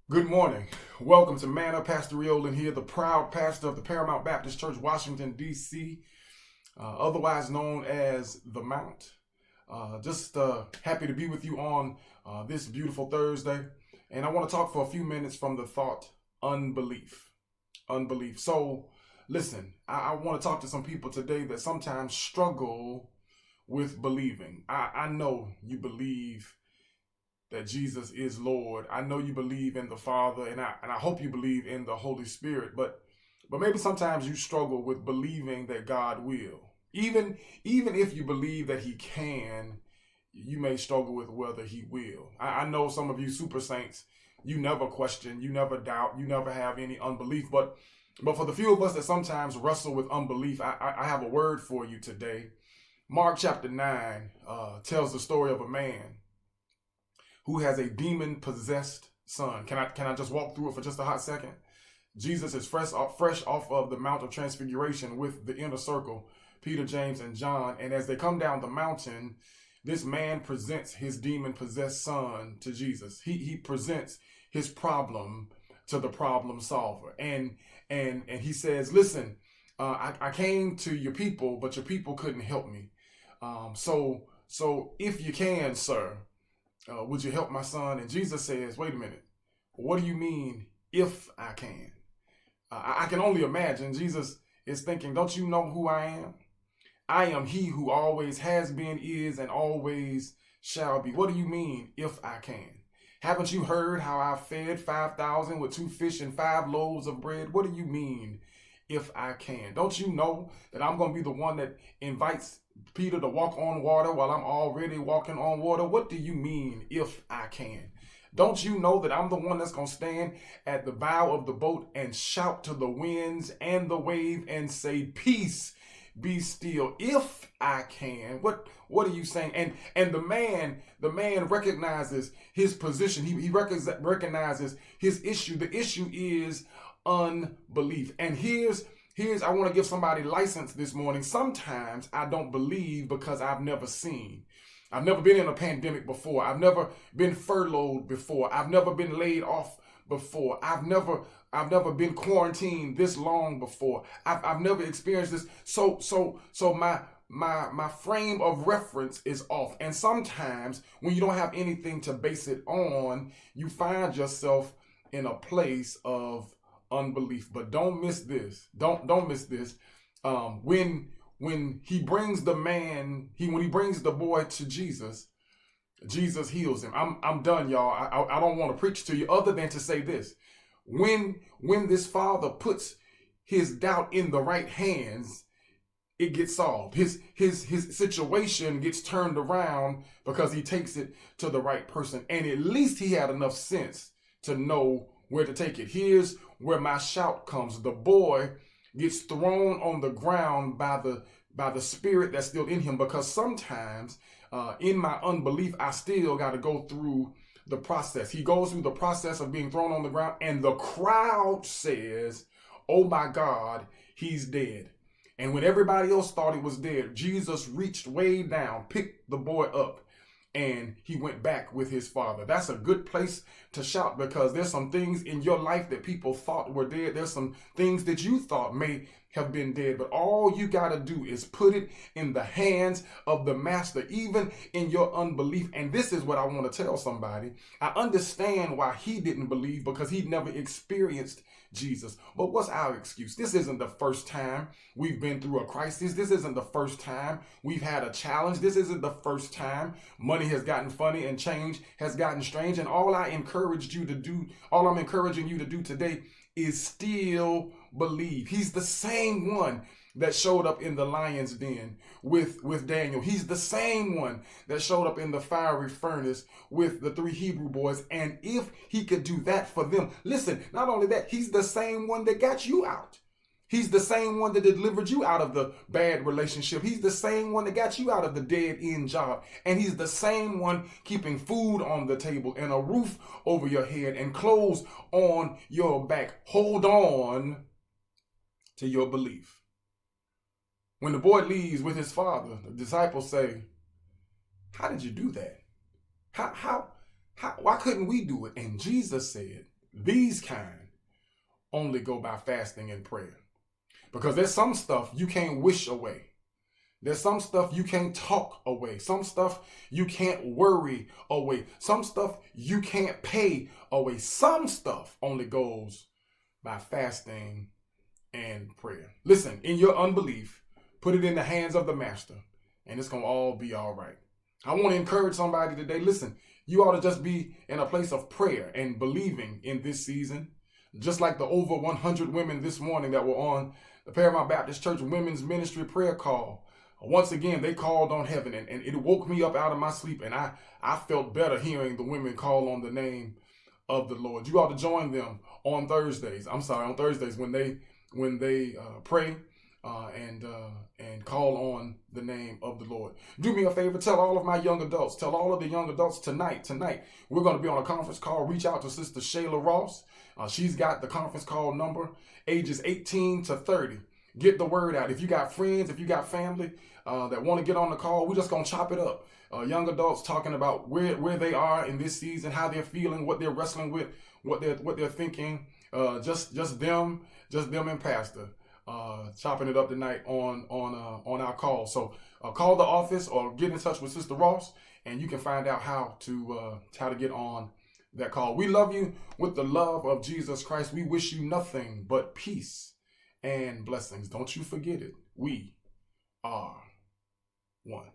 Good morning. Welcome to Man Up. Pastor Rioland here, the proud pastor of the Paramount Baptist Church, Washington, D.C., otherwise known as The Mount. Just happy to be with you on this beautiful Thursday. And I want to talk for a few minutes from the thought, unbelief. Unbelief. So, listen, I want to talk to some people today that sometimes struggle with believing. I know you believe that Jesus is Lord. I know you believe in the Father, and I hope you believe in the Holy Spirit, but maybe sometimes you struggle with believing that God will. Even if you believe that he can, you may struggle with whether he will. I know some of you super saints, you never question, you never doubt, you never have any unbelief, but for the few of us that sometimes wrestle with unbelief, I have a word for you today. Mark chapter 9 tells the story of a man who has a demon-possessed son. Can I just walk through it for just a hot second? Jesus is fresh off of the Mount of Transfiguration with the inner circle, Peter, James, and John. And as they come down the mountain, this man presents his demon-possessed son to Jesus. He presents his problem to the problem solver. And he says, listen, I came to your people, but your people couldn't help me. So if you can, sir, would you help my son? And Jesus says, wait a minute. What do you mean, if I can? I can only imagine Jesus is thinking, don't you know who I am? I am he who always has been, is, and always shall be. What do you mean, if I can? Haven't you heard how I fed 5,000 with 2 fish and 5 loaves of bread? What do you mean, if I can? Don't you know that I'm going to be the one that invites Peter to walk on water while I'm already walking on water? What do you mean, if I can? Don't you know that I'm the one that's going to stand at the bow of the boat and shout to the winds and the wave and say, peace, be still, if I can? What are you saying? And the man recognizes his position. He recognizes his issue. The issue is unbelief. And here's I want to give somebody license this morning. Sometimes I don't believe because I've never seen. I've never been in a pandemic before. I've never been furloughed before. I've never been laid off before. I've never been quarantined this long before. I've never experienced this. So my frame of reference is off. And sometimes when you don't have anything to base it on, you find yourself in a place of unbelief. But don't miss this. Don't miss this. When he brings the man, when he brings the boy to Jesus, Jesus heals him. I'm done, y'all. I don't want to preach to you other than to say this. When this father puts his doubt in the right hands, it gets solved. His situation gets turned around because he takes it to the right person. And at least he had enough sense to know where to take it. Here's where my shout comes. The boy gets thrown on the ground by the spirit that's still in him, because sometimes in my unbelief, I still got to go through the process. He goes through the process of being thrown on the ground, and the crowd says, oh my God, he's dead. And when everybody else thought he was dead, Jesus reached way down, picked the boy up, and he went back with his father. That's a good place to shout, because there's some things in your life that people thought were dead. There's some things that you thought may have been dead, but all you got to do is put it in the hands of the master, even in your unbelief. And this is what I want to tell somebody. I understand why he didn't believe, because he never experienced Jesus. But what's our excuse? This isn't the first time we've been through a crisis. This isn't the first time we've had a challenge. This isn't the first time money has gotten funny and change has gotten strange. And all I'm encouraging you to do today is still believe. He's the same one that showed up in the lion's den with Daniel. He's the same one that showed up in the fiery furnace with the 3 Hebrew boys. And if he could do that for them, listen, not only that, he's the same one that got you out. He's the same one that delivered you out of the bad relationship. He's the same one that got you out of the dead-end job. And he's the same one keeping food on the table and a roof over your head and clothes on your back. Hold on to your belief. When the boy leaves with his father, the disciples say, how did you do that? Why couldn't we do it? And Jesus said, These kind only go by fasting and prayer. Because there's some stuff you can't wish away. There's some stuff you can't talk away. Some stuff you can't worry away. Some stuff you can't pay away. Some stuff only goes by fasting and prayer. Listen, in your unbelief, put it in the hands of the master, and it's going to all be all right. I want to encourage somebody today. Listen, you ought to just be in a place of prayer and believing in this season. Just like the over 100 women this morning that were on the Paramount Baptist Church Women's Ministry prayer call. Once again, they called on heaven, and it woke me up out of my sleep, and I felt better hearing the women call on the name of the Lord. You ought to join them on Thursdays. On Thursdays when they pray and call on the name of the Lord. Do me a favor, tell all of my young adults, tell all of the young adults tonight, we're going to be on a conference call. Reach out to Sister Shayla Ross. She's got the conference call number, ages 18 to 30. Get the word out. If you got friends, if you got family that want to get on the call, we're just going to chop it up. Young adults talking about where they are in this season, how they're feeling, what they're wrestling with, what they're thinking. Just them and Pastor chopping it up tonight on our call. So call the office or get in touch with Sister Ross, and you can find out how to get on that call. We love you with the love of Jesus Christ. We wish you nothing but peace and blessings. Don't you forget it. We are one.